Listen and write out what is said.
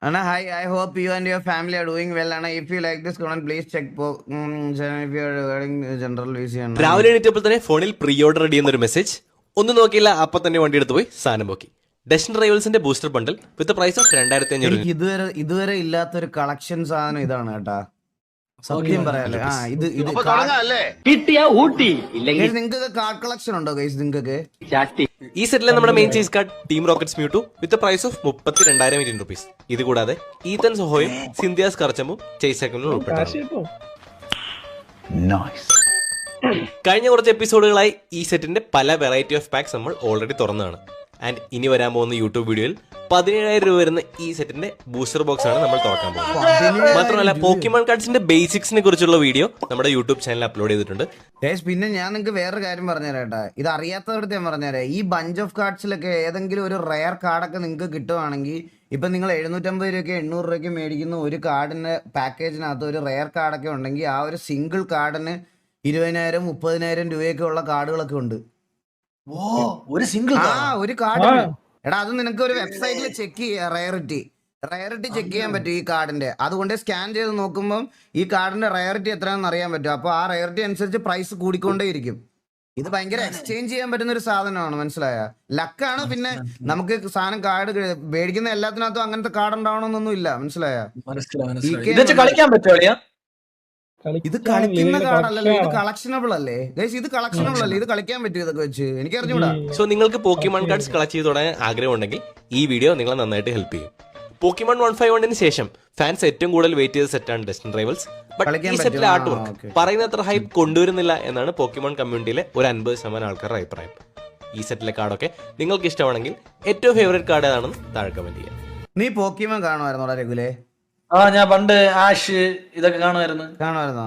Anna, hi. I hope you and your family are doing well. Anna, if you like this content, please check if you are regarding general VC. രാവിലെ എണീറ്റപ്പോൾ തന്നെ ഫോണിൽ pre order ready എന്നൊരു message. ഒന്നും നോക്കിയില്ല, അപ്പൊ തന്നെ വണ്ടി എടുത്ത് പോയി സാധനം പോക്കി. ഡെസ്റ്റിൻ റൈവൽസിന്റെ booster bundle with price of 2500. ഇതുവരെ ഇല്ലാത്തൊരു കളക്ഷൻ സാധനം ഇതാണ് കേട്ടാ. സത്യം പറയാല്ലേ. നിങ്ങൾക്ക് കാർഡ് കളക്ഷൻ ഉണ്ടോ ഗൈസ്? നിങ്ങൾക്ക് ഈ സെറ്റിലെ നമ്മുടെ main chase card team rocket's Mewtwo with price of 32,000 Indian rupees. ഇത് കൂടാതെ ഈതൻ സൊഹോയും സിന്ധ്യാസ് കർച്ചമും ചേസ് സെക്കൻഡിലും ഉൾപ്പെട്ടു. കഴിഞ്ഞ കുറച്ച് എപ്പിസോഡുകളായി ഈ സെറ്റിന്റെ പല വെറൈറ്റി ഓഫ് പാക്സ് നമ്മൾ ഓൾറെഡി തുറന്നതാണ്. ആൻഡ് ഇനി വരാൻ പോകുന്ന യൂട്യൂബ് വീഡിയോയിൽ 17,000 രൂപ വരുന്ന ഈ സെറ്റിന്റെ ബൂസ്റ്റർ ബോക്സ് ആണ് നമ്മൾ തുറക്കാൻ പോകുന്നത്. മാത്രമല്ല പോക്കിമോൺ കാർഡ്സിന്റെ ബേസിക്സിനെ കുറിച്ചുള്ള വീഡിയോ നമ്മുടെ യൂട്യൂബ് ചാനലിൽ അപ്ലോഡ് ചെയ്തിട്ടുണ്ട്. പിന്നെ ഞാൻ നിങ്ങൾക്ക് വേറൊരു കാര്യം പറഞ്ഞുതരാട്ടാ. ഇത് അറിയാത്തവരുടെ ഞാൻ പറഞ്ഞുതരാം. ഈ ബഞ്ച് ഓഫ് കാർഡ്സിലൊക്കെ ഏതെങ്കിലും ഒരു റയർ കാർഡൊക്കെ നിങ്ങൾക്ക് കിട്ടുവാണെങ്കിൽ ഇപ്പം നിങ്ങൾ 750 രൂപയ്ക്ക് 800 രൂപയ്ക്ക് മേടിക്കുന്ന ഒരു കാർഡിന്റെ പാക്കേജിനകത്ത് ഒരു റയർ കാർഡൊക്കെ ഉണ്ടെങ്കിൽ ആ ഒരു സിംഗിൾ കാർഡിന് 20,000 30,000 രൂപയൊക്കെ ഉള്ള കാർഡുകളൊക്കെ ഉണ്ട്. ഒരു കാർഡ് എടാ, അത് നിനക്ക് ഒരു വെബ്സൈറ്റിൽ ചെക്ക് ചെയ്യാം. റയറിറ്റി ചെക്ക് ചെയ്യാൻ പറ്റും ഈ കാർഡിന്റെ. അതുകൊണ്ട് സ്കാൻ ചെയ്ത് നോക്കുമ്പോൾ ഈ കാർഡിന്റെ റയറിറ്റി എത്രയാണെന്ന് അറിയാൻ പറ്റും. അപ്പോൾ ആ റയറിറ്റി അനുസരിച്ച് പ്രൈസ് കൂടിക്കൊണ്ടേയിരിക്കും. ഇത് ഭയങ്കര എക്സ്ചേഞ്ച് ചെയ്യാൻ പറ്റുന്ന ഒരു സാധനമാണ്, മനസ്സിലായ? ലക്കാണ്. പിന്നെ നമുക്ക് സാധനം കാർഡ് മേടിക്കുന്ന എല്ലാത്തിനകത്തും അങ്ങനത്തെ കാർഡ് ഉണ്ടാവണമെന്നൊന്നും ഇല്ല, മനസ്സിലായ? ഇത് കളിക്കുന്ന കാർഡല്ലല്ലോ, ഇത് കളക്ഷനബിൾ അല്ലേ ഗൈസ്? ഇത് കളക്ഷനബിൾ അല്ലേ? ഇത് കളിക്കാൻ പറ്റും ഇതൊക്കെ വെച്ച്? എനിക്ക് അറിഞ്ഞൂടാ. സോ നിങ്ങൾക്ക് പോക്കിമോൺ കാർഡ്സ് കളക്ട് ചെയ്ത് തുടങ്ങാൻ ആഗ്രഹം ഉണ്ടെങ്കിൽ ഈ വീഡിയോ നിങ്ങളെ നന്നായിട്ട് ഹെൽപ്പ് ചെയ്യും. പോക്കിമോൺ 151 ശേഷം ഫാൻസ് ഏറ്റവും കൂടുതൽ വെയിറ്റ് ചെയ്ത സെറ്റാണ് ഡെസ്റ്റിൻ റൈവൽസ്. ബട്ട് ഈ സെറ്റിലെ ആർട്ട് വർക്ക് പറയുന്ന അത്ര ഹൈപ്പ് കൊണ്ടുവരുന്നില്ല എന്നാണ് പോക്കിമോൺ കമ്മ്യൂണിറ്റിയിലെ ഒരു 50% ആൾക്കാരുടെ അഭിപ്രായം. ഈ സെറ്റിലെ കാർഡൊക്കെ നിങ്ങൾക്ക് ഇഷ്ടമാണെങ്കിൽ ഏറ്റവും ഫേവറേറ്റ് കാർഡ് ഏതാണെന്ന് താഴെ കമന്റ് ചെയ്യാം. നീ പോക്കിമോൺ കാണുമായിരുന്നോടാ രഘുലേ? ഞാൻ പണ്ട് ആഷ് ഇതൊക്കെ കാണുമായിരുന്നോ?